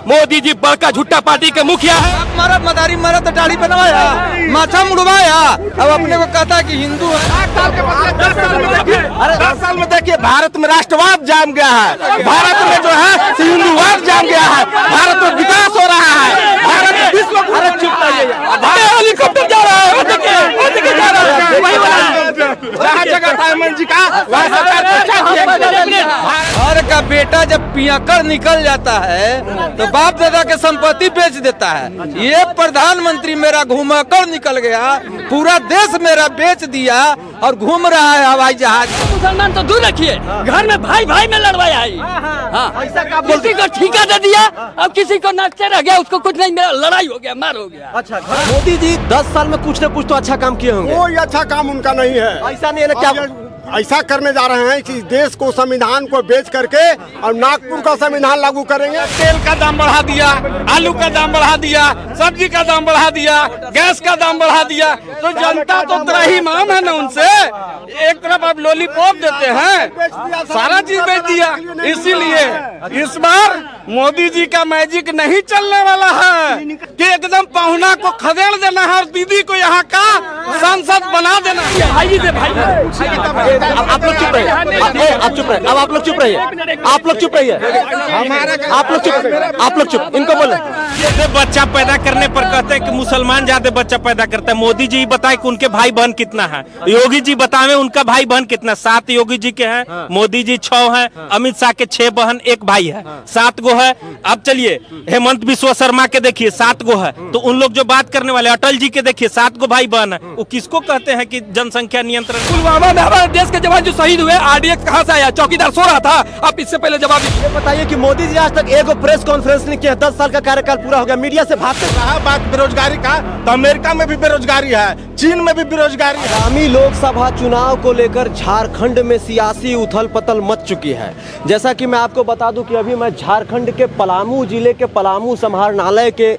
मोदी जी बड़का झूठा पार्टी के मुखिया है। मरद मदारी मरद तो दाढ़ी बनवाया, माथा मुड़वाया, अब अपने को कहता है कि हिंदू है। 10 साल में देखिए भारत में राष्ट्रवाद जाम गया है, भारत में जो है हिंदूवाद जाम गया है, भारत में विकास हो रहा है, भारत में विश्व हेलीकॉप्टर जा रहा है, वो देखिए जा रहा है, वही वाला जहाँ जगह था हेमंत जी का वहाँ घर का बेटा जब पियकर निकल जाता है तो बाप दादा के संपत्ति बेच देता है। ये प्रधानमंत्री मेरा घुमाकर निकल गया, पूरा देश मेरा बेच दिया और घूम रहा है हवाई जहाज। मुसलमान तो दूर रखिए, घर में भाई भाई में लड़वाया है। हाँ, किसी को ठिका दे दिया, अब किसी को नाचते रह गया, उसको कुछ नहीं, मेरा लड़ाई हो गया, मार हो गया। अच्छा, मोदी जी 10 साल में कुछ न कुछ तो अच्छा काम किए होंगे। कोई अच्छा काम उनका नहीं है। ऐसा नहीं है ना, क्या ऐसा करने जा रहे हैं कि देश को संविधान को बेच करके और नागपुर का संविधान लागू करेंगे। तेल का दाम बढ़ा दिया, आलू का दाम बढ़ा दिया, सब्जी का दाम बढ़ा दिया, गैस का दाम बढ़ा दिया, तो जनता तो त्राहिमाम है ना उनसे। एक तरफ आप लॉलीपॉप देते हैं, सारा चीज बेच दिया। इसीलिए इस बार मोदी जी का मैजिक नहीं चलने वाला है कि एकदम पहुना को खदेड़ देना है और दीदी को यहाँ का सांसद बना देना है। आप लोग चुप रहिए, आप चुप रहिए, अब आप लोग चुप रहिए, आप लोग चुप रहिए, आप लोग चुप, इनको बोले। बच्चा पैदा करने पर कहते हैं कि मुसलमान ज्यादा बच्चा पैदा करता है। मोदी जी बताए कि उनके भाई बहन कितना है, योगी जी बतावे उनका भाई बहन कितना। 7 योगी जी के हैं, मोदी जी 6 हैं, अमित शाह के 6 बहन 1 भाई है, 7 गो है। अब चलिए हेमंत बिश्व शर्मा के देखिए 7 गो है, तो उन लोग जो बात करने वाले अटल जी के देखिए 7 गो भाई बहन है। वो किसको कहते हैं कि जनसंख्या नियंत्रण। पुलवामा में हमारे देश के जवान जो शहीद हुए, आरडीएक्स कहाँ से आया? चौकीदार सो रहा था। आप इससे पहले जवाब ये बताइए कि मोदी जी आज तक एक प्रेस कॉन्फ्रेंस नहीं किया, 10 साल का कार्यकाल पूरा हो गया, मीडिया से भागते रहा। बात बेरोजगारी का, तो अमेरिका में भी बेरोजगारी है, चीन में भी बेरोजगारी है। आगामी लोकसभा चुनाव को लेकर झारखंड में सियासी उथल पथल मच चुकी है। जैसा कि मैं आपको बता दूं कि अभी मैं झारखंड के पलामू जिले के पलामू समाहरणालय के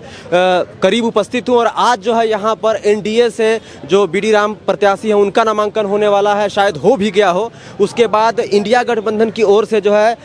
करीब उपस्थित हूं और आज जो है यहाँ पर एनडीए से जो बीडी राम प्रत्याशी है उनका नामांकन होने वाला है, शायद हो भी गया हो। उसके बाद इंडिया गठबंधन की ओर से जो है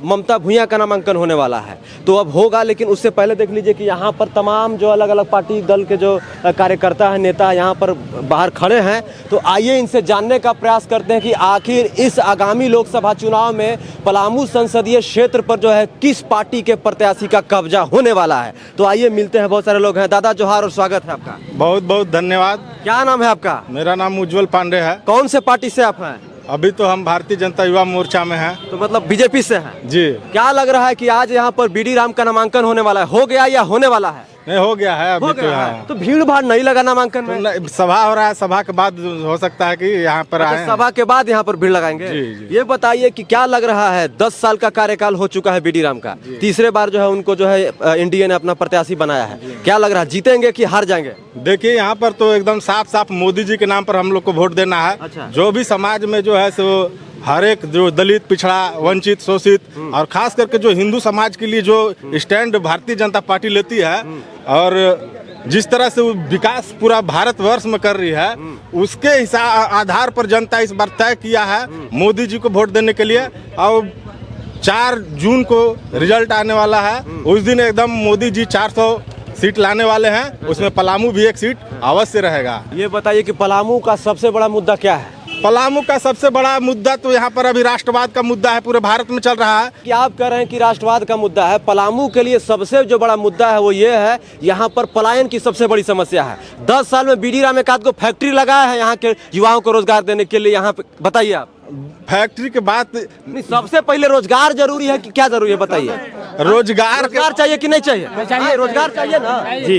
ममता भूया का नामांकन होने वाला है, तो अब होगा। लेकिन उससे पहले देख लीजिए कि यहाँ पर तमाम जो अलग अलग पार्टी दल के जो कार्यकर्ता है, नेता यहाँ पर बाहर खड़े हैं। तो आइए इनसे जानने का प्रयास करते हैं कि आखिर इस आगामी लोकसभा चुनाव में पलामू संसदीय क्षेत्र पर जो है किस पार्टी के प्रत्याशी का कब्जा होने वाला है। तो आइए मिलते हैं, बहुत सारे लोग हैं। दादा जोहार और स्वागत है आपका। बहुत बहुत धन्यवाद। क्या नाम है आपका? मेरा नाम उज्जवल पांडे है। कौन से पार्टी से आप हैं? अभी तो हम भारतीय जनता युवा मोर्चा में हैं। तो मतलब बीजेपी से हैं जी। क्या लग रहा है कि आज यहाँ पर बीडी राम का नामांकन होने वाला है? हो गया या होने वाला है? नहीं, हो गया है अभी। तो यहाँ तो भीड़ भाड़ नहीं लगा नामांकन में? सभा हो रहा है, सभा के बाद हो सकता है कि यहाँ पर आए। सभा के बाद यहाँ पर भीड़ लगाएंगे। जी। ये बताइए कि क्या लग रहा है, 10 साल का कार्यकाल हो चुका है बीडी राम का, तीसरे बार जो है उनको जो है एनडीए ने अपना प्रत्याशी बनाया है। क्या लग रहा है, जीतेंगे कि हार जाएंगे? देखिए यहाँ पर तो एकदम साफ साफ मोदी जी के नाम पर हम लोग को वोट देना है। अच्छा। जो भी समाज में जो है सो हर एक जो दलित, पिछड़ा, वंचित, शोषित और खास करके जो हिंदू समाज के लिए जो स्टैंड भारतीय जनता पार्टी लेती है और जिस तरह से विकास पूरा भारतवर्ष में कर रही है, उसके आधार पर जनता इस बार तय किया है मोदी जी को वोट देने के लिए। और 4 जून को रिजल्ट आने वाला है, उस दिन एकदम मोदी जी 400 सीट लाने वाले हैं, उसमें पलामू भी एक सीट अवश्य रहेगा। ये बताइए कि पलामू का सबसे बड़ा मुद्दा क्या है? पलामू का सबसे बड़ा मुद्दा तो यहाँ पर अभी राष्ट्रवाद का मुद्दा है, पूरे भारत में चल रहा है। कि आप कह रहे हैं कि राष्ट्रवाद का मुद्दा है, पलामू के लिए सबसे जो बड़ा मुद्दा है वो ये है, यहाँ पर पलायन की सबसे बड़ी समस्या है। 10 साल में बीडी राम एक आध को फैक्ट्री लगाया है यहाँ के युवाओं को रोजगार देने के लिए। यहाँ पे बताइए आप, फैक्ट्री के बाद नहीं, सबसे पहले रोजगार जरूरी है कि क्या जरूरी है बताइए? रोजगार चाहिए कि नहीं चाहिए? रोजगार चाहिए ना जी,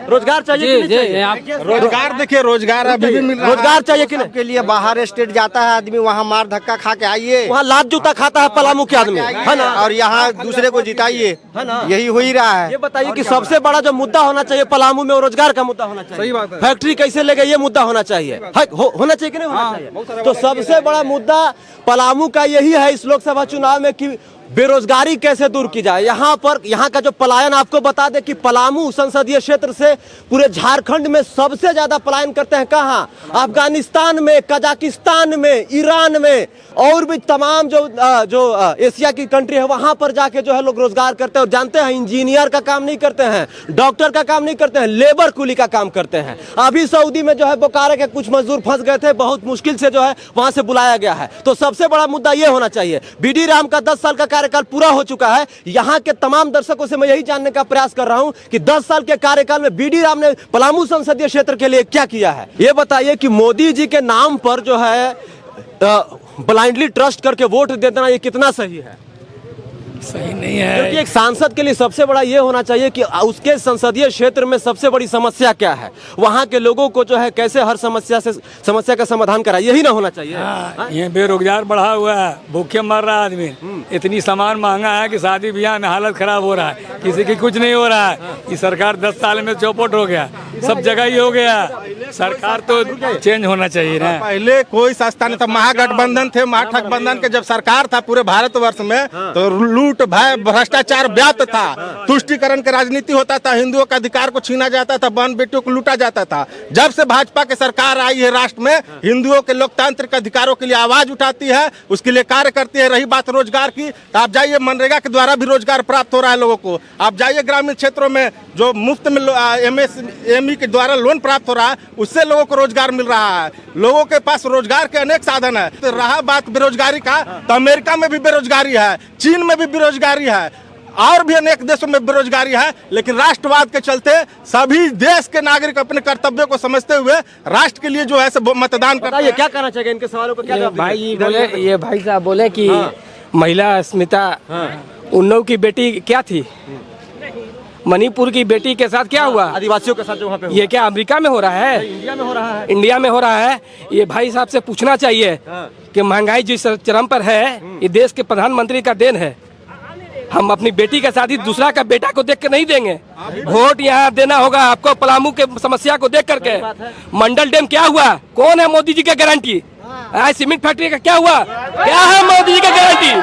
रोजगार चाहिए कि नहीं चाहिए? रोजगार देखिए, रोजगार अभी भी मिल रहा है। रोजगार चाहिए कि नहीं? के लिए बाहर स्टेट जाता है आदमी, वहाँ मार धक्का खा के आइए, वहाँ लात जूता खाता है पलामू के आदमी, है ना? और यहाँ दूसरे को जिताइए, है ना? यही हो ही रहा है। ये बताइए कि सबसे बड़ा जो मुद्दा होना चाहिए पलामू में वो रोजगार का मुद्दा होना चाहिए। सही बात है। फैक्ट्री कैसे लेगा ये मुद्दा होना चाहिए, होना चाहिए कि नहीं होना चाहिए? तो सबसे बड़ा मुद्दा पलामू का यही है इस लोकसभा चुनाव में कि बेरोजगारी कैसे दूर की जाए। यहाँ का जो पलायन, आपको बता दें कि पलामू संसदीय क्षेत्र से पूरे झारखंड में सबसे ज्यादा पलायन करते हैं कहाँ? अफगानिस्तान में, कजाकिस्तान में, ईरान में और भी तमाम जो एशिया की कंट्री है वहां पर जाके जो है लोग रोजगार करते हैं। और जानते हैं, इंजीनियर का काम नहीं करते हैं, डॉक्टर का काम नहीं करते हैं, लेबर कूली का काम करते हैं। अभी सऊदी में जो है बोकारो के कुछ मजदूर फंस गए थे, बहुत मुश्किल से जो है वहां से बुलाया गया है। तो सबसे बड़ा मुद्दा यह होना चाहिए, बीडी राम का 10 साल का कार्यकाल पूरा हो चुका है। यहाँ के तमाम दर्शकों से मैं यही जानने का प्रयास कर रहा हूं कि 10 साल के कार्यकाल में बीडी राम ने पलामू संसदीय क्षेत्र के लिए क्या किया है। ये बताइए कि मोदी जी के नाम पर जो है ब्लाइंडली ट्रस्ट करके वोट दे देना ये कितना सही है? सही नहीं है। क्योंकि एक सांसद के लिए सबसे बड़ा ये होना चाहिए कि उसके संसदीय क्षेत्र में सबसे बड़ी समस्या क्या है, वहां के लोगों को जो है कैसे हर समस्या का समाधान कराए, यही ना होना चाहिए। ये बेरोजगार बढ़ा हुआ है, भूखे मर रहा है आदमी, इतनी सामान महंगा है कि शादी ब्याह में हालत खराब हो रहा है, किसी की कुछ नहीं हो रहा है। ये सरकार 10 साल में चौपट हो गया, सब जगह ही हो गया। सरकार तो चेंज होना चाहिए ना। पहले कोई सस्ता नहीं था, महागठबंधन थे, महागठबंधन के जब सरकार था पूरे भारतवर्ष में तो लूट भय भ्रष्टाचार व्याप्त था, तुष्टीकरण की राजनीति होता था, हिंदुओं का अधिकार को छीना जाता था, बहन बेटियों को लूटा जाता था। जब से भाजपा की सरकार आई है राष्ट्र में, हिंदुओं के लोकतांत्रिक अधिकारों के लिए आवाज उठाती है, उसके लिए कार्य करती है। रही बात रोजगार की, तो आप जाइए, मनरेगा के द्वारा भी रोजगार प्राप्त हो रहा है लोगों को। आप जाइए ग्रामीण क्षेत्रों में जो मुफ्त में MSME के द्वारा लोन प्राप्त हो रहा है, उससे लोगों को रोजगार मिल रहा है। लोगों के पास रोजगार के अनेक साधन है। तो रहा बात बेरोजगारी का, तो अमेरिका में भी बेरोजगारी है, चीन में भी बेरोजगारी है, और भी अनेक देशों में बेरोजगारी है। लेकिन राष्ट्रवाद के चलते सभी देश के नागरिक अपने कर्तव्यों को समझते हुए राष्ट्र के लिए जो है मतदान करते हैं। क्या कहना चाहिए इनके सवालों को? क्या भाई साहब बोले कि महिला अस्मिता उन्नाव की बेटी क्या थी, मणिपुर की बेटी के साथ क्या हुआ, आदिवासियों के साथ जो वहाँ पे ये क्या अमेरिका में हो रहा है? इंडिया में हो रहा है। इंडिया में हो रहा है। ये भाई साहब से पूछना चाहिए कि महंगाई जिस चरम पर है, ये देश के प्रधानमंत्री का देन है। हम अपनी बेटी के साथ ही दूसरा का बेटा को देख के नहीं देंगे। वोट यहाँ देना होगा आपको पलामू के समस्या को देख करके। मंडल डैम क्या हुआ, कौन है मोदी जी का गारंटी? सीमेंट फैक्ट्री का क्या हुआ, क्या है मोदी जी का गारंटी?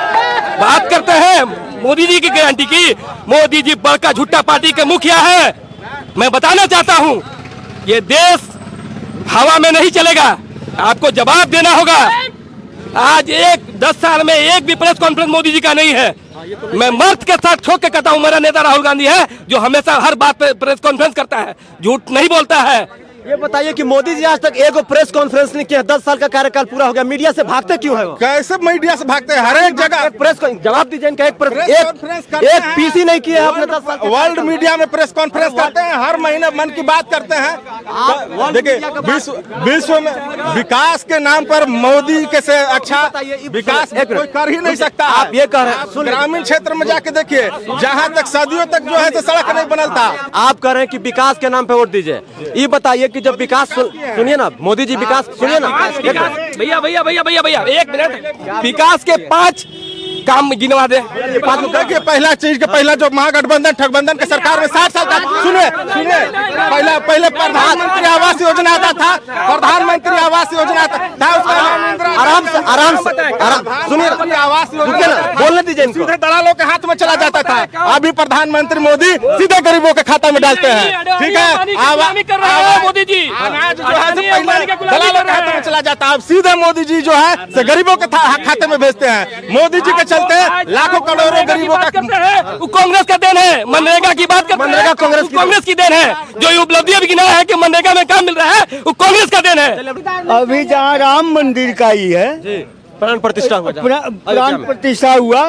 बात करते हैं मोदी जी की गारंटी की। मोदी जी बड़का झूठा पार्टी के मुखिया है। मैं बताना चाहता हूँ, ये देश हवा में नहीं चलेगा, आपको जवाब देना होगा। आज 10 साल में एक भी प्रेस कॉन्फ्रेंस मोदी जी का नहीं है। मैं मर्द के साथ ठोक के कहता हूँ, मेरा नेता राहुल गांधी है जो हमेशा हर बात पे प्रेस कॉन्फ्रेंस करता है, झूठ नहीं बोलता है। ये बताइए कि मोदी जी आज तक एक प्रेस कॉन्फ्रेंस नहीं किया, 10 साल का कार्यकाल पूरा हो गया, मीडिया से भागते क्यों है वो? कैसे मीडिया से भागते हैं? हर एक जगह प्रेस जवाब दीजिए इनका। एक पीसी नहीं किया है आपने 10 साल। वर्ल्ड मीडिया में प्रेस कॉन्फ्रेंस करते हैं, हर महीने मन की बात करते हैं। देखिए, विश्व में विकास के नाम पर मोदी के से अच्छा विकास कोई कर ही नहीं सकता। आप ये कह रहे हैं, ग्रामीण क्षेत्र में जाके देखिए, जहाँ तक सदियों तक जो है सड़क नहीं बनता। आप कह रहे हैं कि विकास के नाम पे वोट दीजिए। ये बताइए कि जब विकास, सुनिए ना मोदी जी, विकास सुनिए ना भैया एक मिनट, विकास के 5 काम गिनवा दे। देखिए, पहला चीज के पहला जो महागठबंधन ठगबंधन के सरकार में 60 साल का, सुनिए पहले प्रधानमंत्री आवास योजना आता था, प्रधानमंत्री आवास योजना था, आराम से सुनिए, आवास योजना बोलने दीजिए इनको। सीधे दलालों के हाथ में चला जाता था, अभी प्रधानमंत्री मोदी सीधे गरीबों के खाता में डालते हैं। ठीक है, मोदी जी अनाज जो है दलालों के हाथ में चला जाता है, अब सीधे मोदी जी जो है गरीबों के खाते में भेजते हैं। मोदी जी के चलते लाखों करोड़ों गरीबों का कांग्रेस का देन है। मनरेगा की बात करते हैं, कांग्रेस की देन है। जो ये उपलब्धियां भी गिना है कि मनरेगा में काम मिल रहा है, वो कांग्रेस का देन है। अभी जहाँ राम मंदिर का ही है प्राण प्रतिष्ठा हुआ, प्राण प्रतिष्ठा हुआ,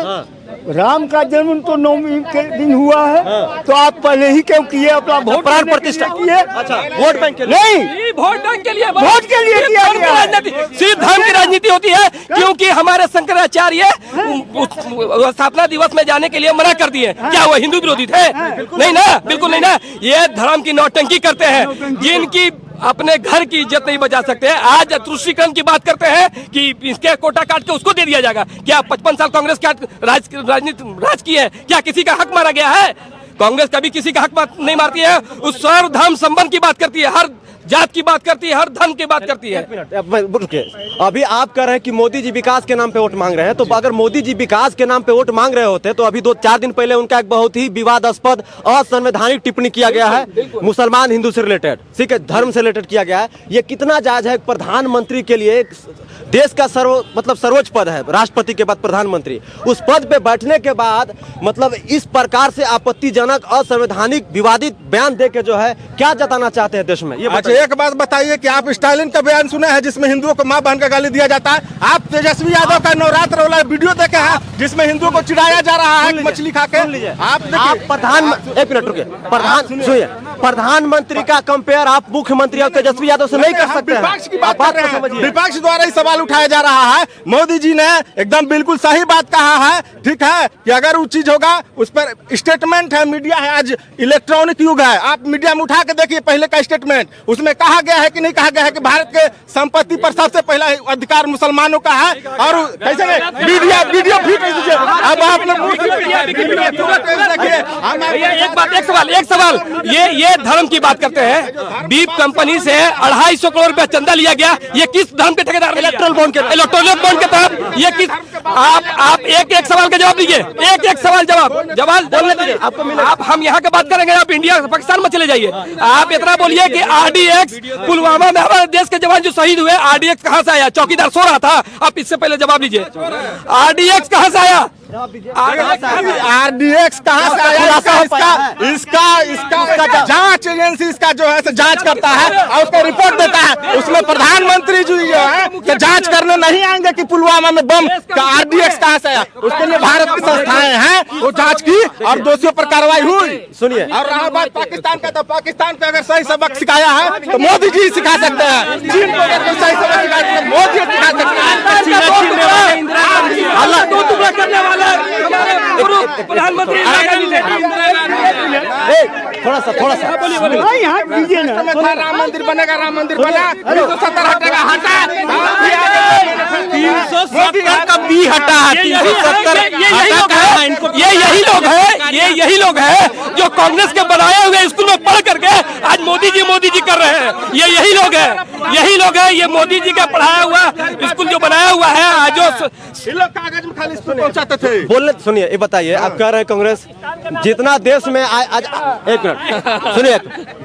राम का जन्म तो 9वीं के दिन हुआ है, तो आप पहले ही क्यों किए अपना वोट? प्राण प्रतिष्ठा किए? अच्छा, वोट बैंक के लिए नहीं, वोट बैंक के लिए, वोट के लिए किया गया है। सिर्फ धर्म की राजनीति होती है, क्योंकि हमारे शंकराचार्य स्थापना दिवस में जाने के लिए मना कर दिए। क्या वो हिंदू विरोधी थे? नहीं ना, बिल्कुल नहीं ना। ये धर्म की नौटंकी करते हैं, जिनकी अपने घर की इज्जत नहीं बचा सकते हैं। आज तुष्टीकरण की बात करते हैं कि इसके कोटा काट के उसको दे दिया जाएगा। क्या 55 साल कांग्रेस क्या राज की है? क्या किसी का हक मारा गया है? कांग्रेस कभी किसी का हक नहीं मारती है। उस सर्वधर्म संबंध की बात करती है, हर जात की बात करती है, हर धर्म की बात करती है। अभी आप कह रहे हैं कि मोदी जी विकास के नाम पे वोट मांग रहे हैं, तो अगर मोदी जी विकास के नाम पे वोट मांग रहे होते तो अभी 2-4 दिन पहले उनका एक बहुत ही विवादास्पद असंवैधानिक टिप्पणी किया गया है मुसलमान हिंदू से रिलेटेड, ठीक है, धर्म से रिलेटेड किया गया है। ये कितना जायज है? प्रधानमंत्री के लिए देश का सर्वोच्च पद है, राष्ट्रपति के बाद प्रधानमंत्री, उस पद पे बैठने के बाद मतलब इस प्रकार से आपत्तिजनक असंवैधानिक विवादित बयान दे के जो है क्या जताना चाहते हैं देश में? ये अच्छा, एक बात बताइए कि आप स्टालिन का बयान सुने हैं जिसमें हिंदुओं को मां बहन का गाली दिया जाता है? आप तेजस्वी यादव का नवरात्र वाला वीडियो देखे हैं जिसमें हिंदुओं को चिढ़ाया जा रहा है मछली खा के? आप एक मिनट रुके, सुनिए, प्रधानमंत्री का कंपेयर आप मुख्यमंत्री और तेजस्वी यादव से नहीं कर सकते। विपक्ष की बात कर रहे हैं, विपक्ष द्वारा ही सवाल उठाया जा रहा है। मोदी जी ने एकदम बिल्कुल सही बात कहा है, ठीक है, कि अगर वो चीज होगा उस पर स्टेटमेंट है, मीडिया है, आज इलेक्ट्रॉनिक युग है, आप मीडिया में उठा के देखिए पहले का स्टेटमेंट, उसमें कहा गया है कि नहीं कहा गया है कि भारत के संपत्ति पर सबसे पहला अधिकार मुसलमानों का है? और कैसे वीडियो फीड दीजिए। अब आप लोग एक सवाल ये धर्म की बात करते हैं, बीप कंपनी से 250 करोड़ रुपया चंदा लिया गया, ये किस धर्म के ठेकेदार? इलेक्ट्रल बॉन्ड के तहत ये किस? आप एक सवाल का जवाब दीजिए, एक सवाल जवाब बोलने दीजिए। आप हम यहाँ की बात करेंगे, आप इंडिया पाकिस्तान में चले जाइए। आप इतना बोलिए कि RDX पुलवामा में हमारे देश के जवान जो शहीद हुए, RDX कहाँ से आया? चौकीदार सो रहा था? आप इससे पहले जवाब दीजिए, RDX कहाँ से आया? RDX कहाँ से आया? इसका जांच एजेंसी इसका जो है जांच करता है और उसका रिपोर्ट देता है। उसमें प्रधानमंत्री जो है कि जांच करने नहीं आएंगे कि पुलवामा में बम का RDX कहाँ से आया। उसके लिए भारत की संस्थाएं हैं, वो जांच की और दोषियों पर कार्रवाई हुई। सुनिए, और रहा बात पाकिस्तान का, तो पाकिस्तान को अगर सही सबक सिखाया है तो मोदी जी सिखा सकते हैं। चीन को अगर सही सबक सिखाया तो मोदी सिखा सकते हैं। प्रधानमंत्री थोड़ा सा यहाँ दीजिए ना, राम मंदिर बनेगा, राम मंदिर बना, 370 हटेगा, हटा 370 का बी हटा है, 370 यही लोग है जो कांग्रेस के बनाए हुए स्कूल में पढ़ करके आज मोदी जी कर रहे हैं। यही लोग है, ये मोदी जी का पढ़ाया हुआ स्कूल जो बनाया हुआ है आज जो कागज में खाली पहुंचाते थे। बोलने सुनिए, ये बताइए, आप कह रहे हैं कांग्रेस जितना देश में आज एक मिनट सुनिए,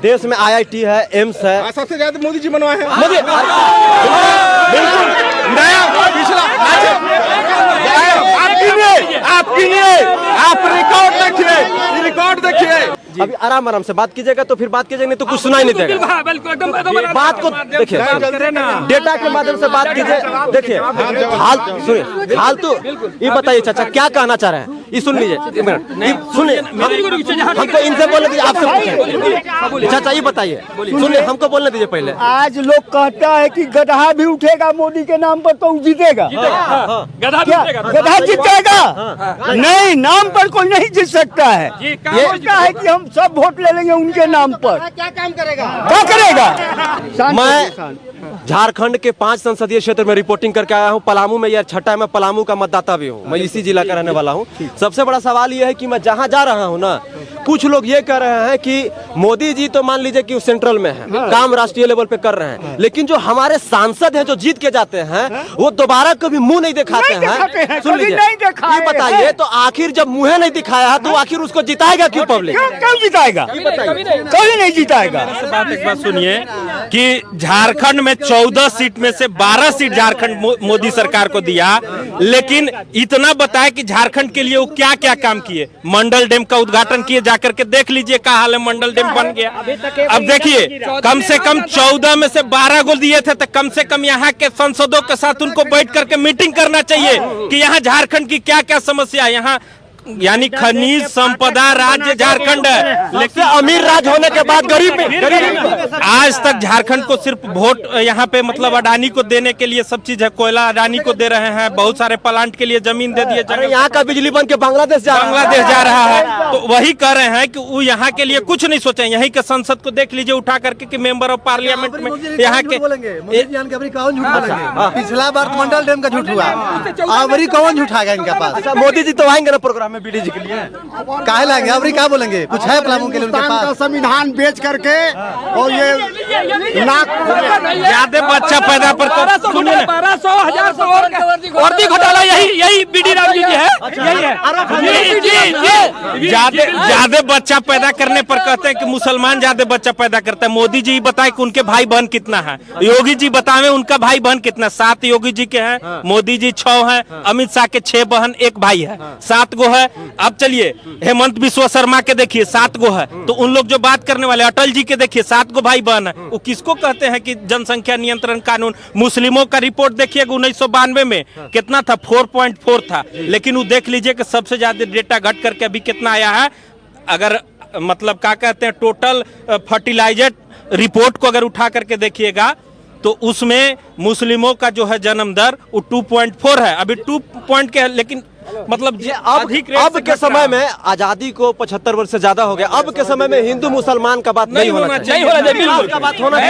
देश में IIT है, एम्स है, सबसे ज्यादा मोदी जी बनवाए हैं। मोदी बिल्कुल नया पिछला आप रिकॉर्ड देखिए। अभी आराम से बात कीजिएगा तो फिर बात कीजिएगा, नहीं तो कुछ सुनाई नहीं देगा। बात को देखिए, डेटा के माध्यम से बात कीजिए। देखिए फालतू ये बताइए चाचा क्या कहना चाह रहे हैं, ये सुन लीजिए, एक मिनट सुनिए, हमको इनसे बोलने दीजिए, आपसे चाचा ये बताइए, सुनिए, हमको बोलने दीजिए पहले। आज लोग कहता है कि गधा भी उठेगा मोदी के नाम पर तो जीतेगा। गधा जीतेगा? नहीं, नाम पर कोई नहीं जीत सकता है। ये क्या है कि हम सब वोट ले लेंगे उनके नाम पर, क्या काम करेगा? क्या करेगा? मैं झारखंड के 5 संसदीय क्षेत्र में रिपोर्टिंग करके आया हूँ। पलामू में यह छठा है, मैं पलामू का मतदाता भी हूँ, मैं इसी जिला का रहने वाला हूँ। सबसे बड़ा सवाल यह है कि मैं जहाँ जा रहा हूँ ना, कुछ लोग ये कह रहे हैं कि मोदी जी तो मान लीजिए कि सेंट्रल में है, काम राष्ट्रीय लेवल पे कर रहे हैं, लेकिन जो हमारे सांसद हैं जो जीत के जाते हैं वो दोबारा कभी मुंह नहीं दिखाते हैं। सुन लीजिए, ये बताइए, तो आखिर जब मुँह नहीं दिखाया है तो आखिर उसको जिताएगा क्यों पब्लिक? क्यों जिताएगा? कभी नहीं जिताएगा। एक बात सुनिए कि झारखंड में 14 सीट में से 12 सीट झारखंड मोदी सरकार को दिया, लेकिन इतना बताया कि झारखंड के लिए वो क्या क्या काम किए। मंडल डैम का उद्घाटन किए, जाकर के देख लीजिए क्या हाल है, मंडल डैम बन गया। अब देखिए, कम से कम 14 में से 12 को दिए थे, तो कम से कम यहाँ के सांसदों के साथ उनको बैठ करके मीटिंग करना चाहिए कि यहाँ झारखंड की क्या क्या समस्या, यहाँ यानी खनिज संपदा राज्य झारखंड है, लेकिन अमीर राज्य होने के बाद गरीब आज तक झारखंड को सिर्फ वोट यहाँ पे मतलब अडानी को देने के लिए सब चीज है। कोयला अडानी को दे रहे हैं, बहुत सारे प्लांट के लिए जमीन दे दिए, यहाँ का बिजली बन के बांग्लादेश जा रहा है। तो वही कह रहे हैं कि वो यहाँ के लिए कुछ नहीं सोचे। यहीं के संसद को देख लीजिए उठा करके कि मेंबर ऑफ पार्लियामेंट में यहाँ के पिछला बार मंडल डैम का झूठ हुआ, अब कौन झूठाएगा इनके पास? मोदी जी तो आएंगे ना प्रोग्राम में बीडीजी के लिए काहे लाएंगे? अब क्या बोलेंगे? कुछ है पलामू के लिए उनके हिंदुस्तान का पास? संविधान बेच करके और ये ज्यादा बच्चा पैदा पर 1200 1000 वर्दी घोटाला यही बीडी राम जी है, यही है। ज्यादा बच्चा पैदा करने पर कहते हैं कि मुसलमान ज्यादा बच्चा पैदा करता है। मोदी जी बताए कि उनके भाई बहन कितना है, योगी जी बतावे उनका भाई बहन कितना। 7 योगी जी के हैं, मोदी जी 6 हैं, अमित शाह के 6 बहन 1 भाई है, 7 गो है। अब चलिए हेमंत बिश्व शर्मा के देखिए 7 गो है, तो उन लोग जो बात करने वाले अटल जी के देखिए 7 गो भाई बहन है। वो किसको कहते हैं कि जनसंख्या नियंत्रण कानून? मुस्लिमों का रिपोर्ट देखिएगा 1992 में कितना था, 4.4 था, लेकिन वो देख लीजिए कि सबसे ज्यादा डेटा घट करके अभी कितना आया है। अगर मतलब क्या कहते हैं टोटल फर्टिलाइजर रिपोर्ट को अगर उठा करके देखिएगा तो उसमें मुस्लिमों का जो है जन्म दर वो 2.4 है, अभी 2 पॉइंट के है, लेकिन मतलब अब के समय में आजादी को 75 वर्ष से ज्यादा हो गया। अब के समय में हिंदू मुसलमान का बात नहीं होना चाहिए। मैं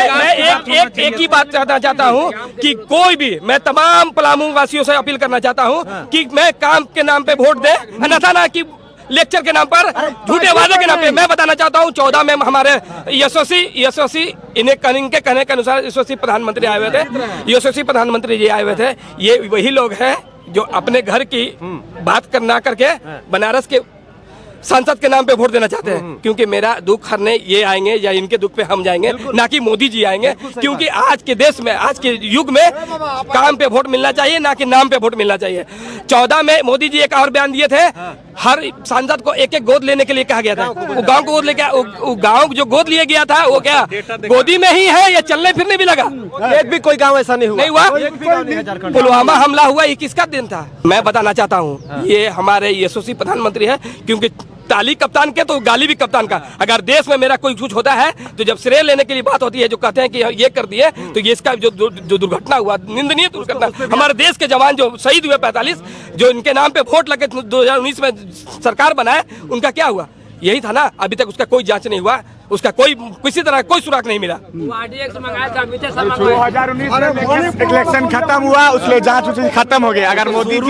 एक ही बात कहना चाहता हूँ कि कोई भी, मैं तमाम पलामू वासियों से अपील करना चाहता हूँ कि मैं काम के नाम पे वोट दे, अन्यथा ना कि लेक्चर के नाम पर, झूठे वादे के नाम पे। मैं बताना चाहता हूँ 14 में हमारे यशस्वी इन्हें कहने के अनुसार यशस्वी प्रधानमंत्री आए हुए थे, यशस्वी प्रधानमंत्री जी आए हुए थे। ये वही लोग हैं जो अपने घर की बात करना करके बनारस के सांसद के नाम पे वोट देना चाहते हैं, क्योंकि मेरा दुख हरने ये आएंगे या इनके दुख पे हम जाएंगे, ना कि मोदी जी आएंगे। क्योंकि आज के देश में, आज के युग में काम पे वोट मिलना चाहिए, ना कि नाम पे वोट मिलना चाहिए। 14 में मोदी जी एक और बयान दिए थे, हर सांसद को एक गोद लेने के लिए कहा गया था। वो गांव को गोद लेके, वो गांव जो गोद लिया गया था वो क्या गोदी में ही है या चलने फिरने भी लगा? एक भी कोई गांव ऐसा नहीं हुआ। पुलवामा हमला हुआ, ये किसका दिन था? मैं बताना चाहता हूँ ये हमारे यशस्वी प्रधानमंत्री है, क्योंकि ताली कप्तान के तो गाली भी कप्तान का। अगर देश में मेरा कोई कुछ होता है तो जब श्रेय लेने के लिए बात होती है, जो कहते हैं कि ये कर दिए, तो ये इसका जो दुर्घटना हुआ, निंदनीय दुर्घटना, हमारे देश के जवान जो शहीद हुए 45, जो इनके नाम पे वोट लगे 2019 में सरकार बनाए, उनका क्या हुआ? यही था ना। अभी तक उसका कोई जांच नहीं हुआ, उसका कोई किसी तरह कोई सुराग नहीं मिला। 2019 इलेक्शन खत्म हुआ, उसलिए जांच खत्म हो गया। अगर मोदी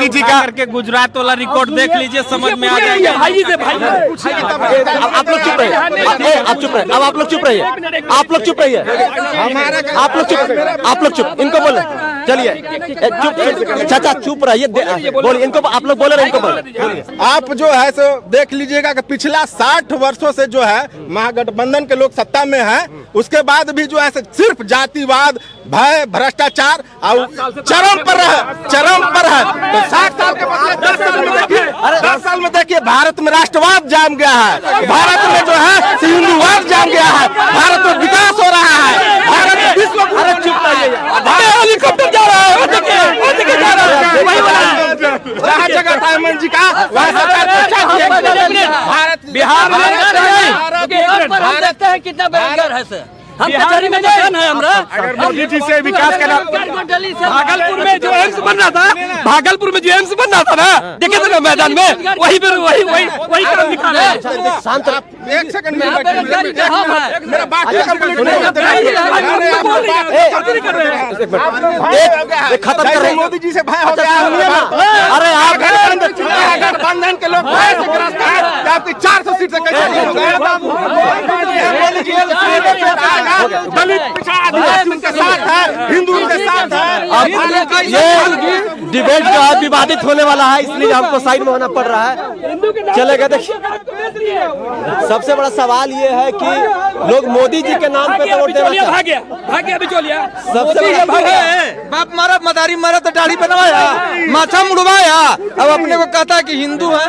जी का करके गुजरात वाला रिकॉर्ड देख लीजिए, समझ में आ जाएगा। आप लोग चुप रहिए, आप चुप रहिए, अब आप लोग चुप रहिए, आप लोग चुप रहिए, आप लोग चुप, इनको बोले। चलिए चुप, चाचा चुप रहिए, बोलिए इनको, आप लोग बोले, इनको बोले। आप जो है सो देख लीजिएगा कि पिछला 60 वर्षों से जो है महागठबंधन के लोग सत्ता में हैं, उसके बाद भी जो है सिर्फ जातिवाद, भय, भ्रष्टाचार और चरम पर है। तो 60 साल के बदले 10 साल में देखिए भारत में राष्ट्रवाद जाम गया है, भारत में जो है हिंदूवाद जाम गया है, भारत में विकास हो रहा है, भारत में विश्व हेलीकॉप्टर जा रहा है, जहाँ जगह था हेमंत जी का वहाँ भारत बिहार में हम देखते हैं कितना बेरोजगार है सर। हम कचहरी में जान है हमरा। अगर मोदी जी से विकास करना, भागलपुर में जो एम्स बन रहा था, भागलपुर में जो एम्स बन रहा था ना, देखे थे ना मैदान में, वही काम दिखा रहे हैं। शांत एक सेकंड में मेरा बात खत्म कर रहे हैं। मोदी जी से भय हो गया। अरे आप गठबंधन के लोग भय से ग्रस्त हैं कि आपकी 400 सीट से कैसे दलित पिछड़ा आदिवासी उनके साथ है, हिंदू उनके साथ है। ये डिबेट जो है विवादित होने वाला है, इसलिए हमको साइड में होना पड़ रहा है। चलेगा। देखिए सबसे बड़ा सवाल ये है कि लोग मोदी जी के नाम पे वोट देना चाहते हैं। भाग्य बिचौलिया सबसे बड़ा बाप मारा, मदारी मारा तो दाढ़ी बनवाया, माथा मुड़वाया, अब अपने को कहता है कि हिंदू है।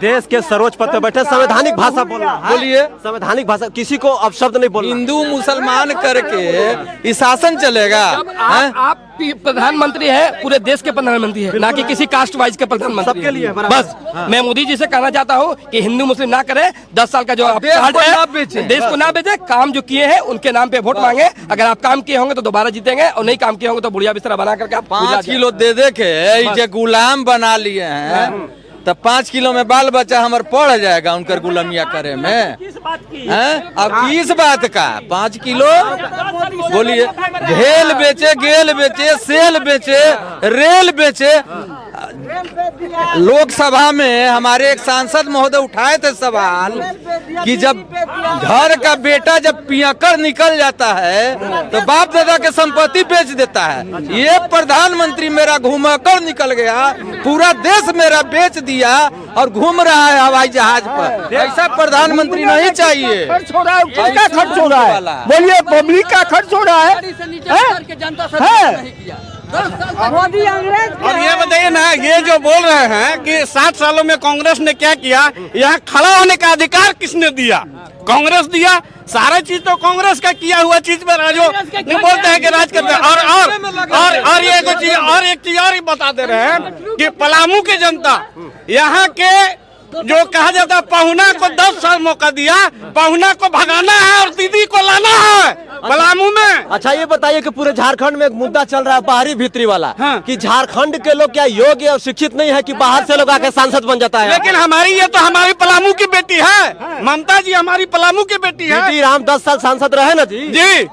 देश के सर्वोच्च पद पे बैठे, संवैधानिक भाषा बोलना है। बोलिए। संवैधानिक भाषा, किसी को अपशब्द नहीं बोलना। हिंदू मुसलमान करके ये शासन चलेगा? आप प्रधानमंत्री है, पूरे देश के प्रधानमंत्री है, ना कि किसी कास्ट वाइज के प्रधानमंत्री। सबके लिए बस मैं मोदी जी से कहना चाहता हूँ कि हिंदू मुस्लिम ना करे। 10 साल का जो आप देश को ना बेचे, काम जो किए हैं उनके नाम पे वोट मांगे। अगर आप काम किए होंगे तो दोबारा जीतेंगे, और नहीं काम किए होंगे तो बुढ़िया बिस्तरा बना करके आप 5 किलो दे के गुलाम बना लिए हैं, तो 5 किलो में बाल बच्चा हमारे पढ़ जाएगा उनकर गुलामिया करे में। अब किस बात का 5 किलो? बोलिए। भेल बेचे, गेल बेचे, सेल बेचे, रेल बेचे, लोकसभा में हमारे एक सांसद महोदय उठाए थे सवाल कि जब घर का बेटा जब पियकर निकल जाता है तो बाप दादा के संपत्ति बेच देता है। ये प्रधानमंत्री मेरा घूमकर निकल गया, पूरा देश मेरा बेच दिया और घूम रहा है हवाई जहाज पर। ऐसा प्रधानमंत्री नहीं चाहिए। खर्च हो रहा है, किसका खर्च हो रहा है? बोलिए, पब्लिक का खर्च हो रहा है। मोदी अंग्रेज और ये बताइए ना, ये जो बोल रहे हैं कि 60 सालों में कांग्रेस ने क्या किया, यहाँ खड़ा होने का अधिकार किसने दिया? कांग्रेस दिया। सारा चीज तो कांग्रेस का किया हुआ चीज पर राजो नहीं बोलते हैं कि राज करते हैं। और ये एक चीज और बता दे रहे हैं कि पलामू की जनता, यहाँ के जो कहा जाता है पहुना को 10 साल मौका दिया, पहुना को भगाना है और दीदी को लाना है पलामू में। अच्छा ये बताइए कि पूरे झारखंड में एक मुद्दा चल रहा है बाहरी भीतरी वाला, कि झारखंड के लोग क्या योग्य और शिक्षित नहीं है कि बाहर से लोग आके सांसद बन जाता है? लेकिन हमारी पलामू की बेटी है, ममता जी हमारी पलामू की बेटी है। राम 10 साल सांसद रहे ना जी।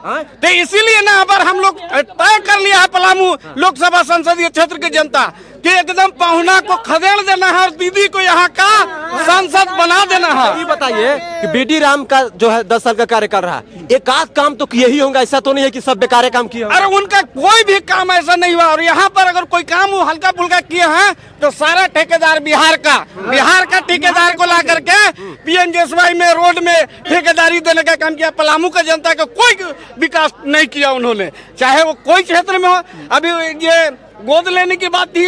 तो इसीलिए ना अब हम लोग तय कर लिया है पलामू लोकसभा संसदीय क्षेत्र की जनता कि एकदम पहुना को खदेड़ देना है और दीदी को यहाँ का सांसद बना देना है। ये बताइए कि बीडी राम का जो है 10 साल का कार्यकाल रहा, एक आध काम तो किए ही होंगे, ऐसा तो नहीं है कि सब बेकार काम किए। अरे उनका कोई भी काम ऐसा नहीं हुआ। और यहाँ पर अगर कोई काम वो हल्का फुल्का किए हैं तो सारा ठेकेदार बिहार का ठेकेदार को ला करके PMJSY में रोड में ठेकेदारी देने का काम किया। पलामू का जनता का कोई विकास नहीं किया उन्होंने, चाहे वो कोई क्षेत्र में हो। अभी ये गोद लेने की बात थी,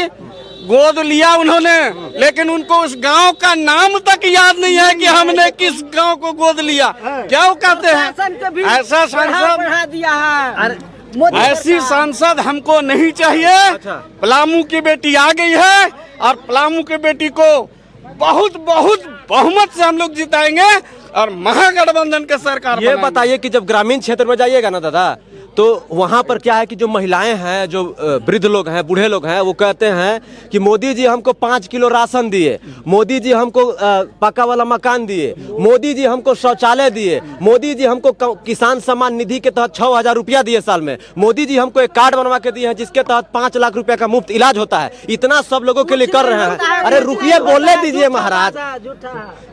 गोद लिया उन्होंने, लेकिन उनको उस गांव का नाम तक याद नहीं है कि हमने किस गांव को गोद लिया। क्या वो कहते हैं? ऐसा सांसद बढ़ा दिया है। ऐसी सांसद हमको नहीं चाहिए। पलामू की बेटी आ गई है और पलामू की बेटी को बहुत बहुमत से हम लोग जिताएंगे और महागठबंधन के सरकार। ये बताइए कि जब ग्रामीण क्षेत्र में जाइएगा ना दादा, तो वहाँ पर क्या है कि जो महिलाएं हैं, जो वृद्ध लोग हैं, बूढ़े लोग हैं, वो कहते हैं कि मोदी जी हमको 5 किलो राशन दिए, मोदी जी हमको पक्का वाला मकान दिए, मोदी जी हमको शौचालय दिए, मोदी जी हमको किसान सम्मान निधि के तहत 6,000 रुपया दिए साल में, मोदी जी हमको एक कार्ड बनवा के दिए हैं जिसके तहत 5 लाख रुपया का मुफ्त इलाज होता है। इतना सब लोगों के लिए कर रहे हैं। अरे रुकिए, बोलने दीजिए महाराज।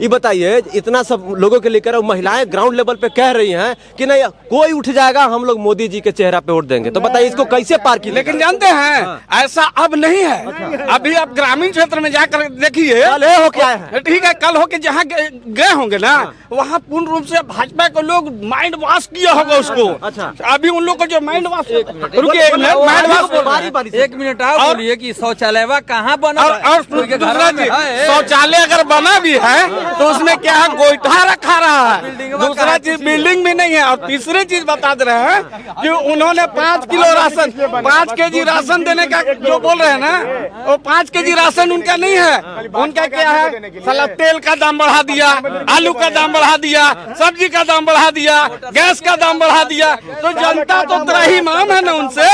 ये बताइए, इतना सब लोगों के लिए कर रहे हैं, महिलाएं ग्राउंड लेवल पे कह रही हैं कि नहीं कोई उठ जाएगा, हम लोग मोदी जी के चेहरा पे वोट देंगे। तो बताइए इसको कैसे पार की? लेकिन जानते हैं ऐसा अब नहीं है। अभी आप ग्रामीण क्षेत्र में जाकर देखिए, कल हो क्या है? ठीक है, कल हो के जहाँ गए होंगे ना, वहाँ पूर्ण रूप से भाजपा को लोग माइंड वॉश किया होगा उसको। अच्छा, अभी उन लोग को जो माइंड वॉश, रुकिए एक मिनट, माइंड वॉश 1 मिनट आप बोलिए कि शौचालय कहाँ बना? और दूसरा चीज, शौचालय अगर बना भी है तो उसमें क्या है, गोईठा रखा रहा है। दूसरा चीज, बिल्डिंग भी नहीं है। और तीसरी चीज बता दे रहे हैं कि उन्होंने 5 किलो राशन, 5 केजी राशन देने का जो बोल रहे हैं ना, वो 5 केजी राशन उनका नहीं है। उनका क्या है, साला तेल का दाम बढ़ा दिया, आलू का दाम बढ़ा दिया, सब्जी का दाम बढ़ा दिया, गैस का दाम बढ़ा दिया। तो जनता तो त्राहिमाम है ना उनसे।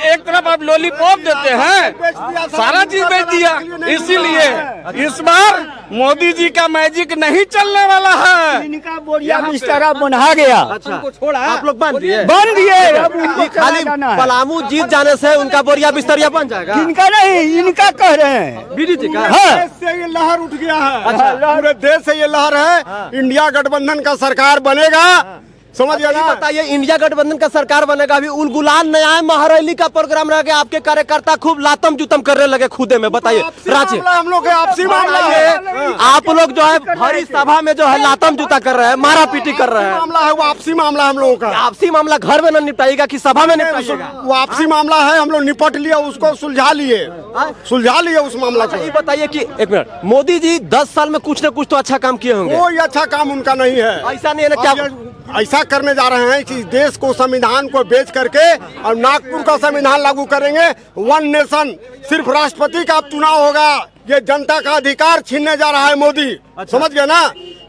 एक तरफ आप लॉलीपॉप देते हैं, सारा चीज बेच दिया। इसीलिए इस बार मोदी जी का मैजिक नहीं चलने वाला है। इनका बोरिया बिस्तरा बना गया। अच्छा, आप लोग बन दिए? बन दिए। खाली पलामू जीत जाने से उनका बोरिया बिस्तरिया बन जाएगा? इनका नहीं, इनका कह रहे हैं। बीडी जी का? हाँ। देश से ये लहर उठ गया है। अच्छा, पूरे देश से ये लहर है। इंडिया गठबंधन का सरकार बनेगा, समझ गया? बताइए, इंडिया गठबंधन का सरकार बनेगा। अभी उलगुलान नया महारैली का प्रोग्राम रह गया, आपके कार्यकर्ता खूब लातम जुतम करने लगे खुदे में। बताइए रांची, हम लोग आपसी मामला है। आप लोग जो है भरी सभा में जो है लातम जूता कर रहे हैं, मारा पीटी कर रहे हैं। मामला है वो, आपसी मामला हम लोगों का। आपसी मामला घर में न निपटाइएगा कि सभा में निपटाइएगा? वो आपसी मामला है, हम लोग निपट लिया उसको, सुलझा लिए उस मामला को। ये बताइए कि एक मिनट, मोदी जी 10 साल में कुछ न कुछ तो अच्छा काम किए होंगे। कोई अच्छा काम उनका नहीं है। ऐसा नहीं है ना? क्या ऐसा करने जा रहे हैं कि देश को, संविधान को बेच करके और नागपुर का संविधान लागू करेंगे। 1 नेशन, सिर्फ राष्ट्रपति का चुनाव होगा। ये जनता का अधिकार छीनने जा रहा है मोदी। समझ गए ना?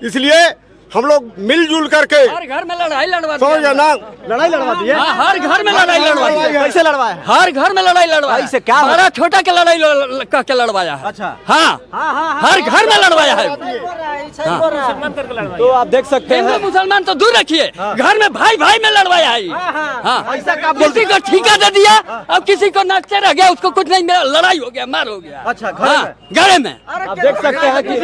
इसलिए हम लोग मिलजुल करके हर घर में लड़ाई लड़वा समझ गए ना। लड़ाई लड़वा दी है। हर घर में लड़ाई लड़वा दी है। कैसे लड़वाया? हर घर में लड़ाई लड़वाया। इससे क्या हुआ? बड़ा छोटा के लड़ाई कह के लड़वाया है। अच्छा। हाँ हर घर में लड़वाया है। तो आप देख सकते हिंदू हैं मुसलमान तो दूर रखिए, घर में भाई भाई में लड़वाया है। हाँ किसी को ठेका दे दिया, अब किसी को नाचते रह गया, उसको कुछ नहीं मिला, लड़ाई हो गया, मार हो गया। अच्छा, घरे में आप देख सकते हैं कि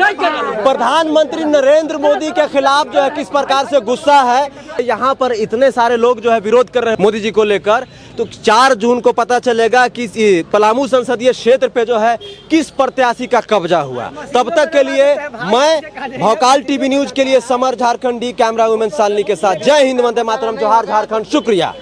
प्रधानमंत्री नरेंद्र मोदी के खिलाफ जो है किस प्रकार से गुस्सा है। यहाँ पर इतने सारे लोग जो है विरोध कर रहे हैं मोदी जी को लेकर। तो 4 जून को पता चलेगा कि पलामू संसदीय क्षेत्र पे जो है किस प्रत्याशी का कब्जा हुआ। तब तक के लिए मैं भौकाल टीवी न्यूज के लिए समर झारखंडी, कैमरा वुमेन शालिनी के साथ। जय हिंद, वंदे मातरम, जोहार झारखंड, शुक्रिया।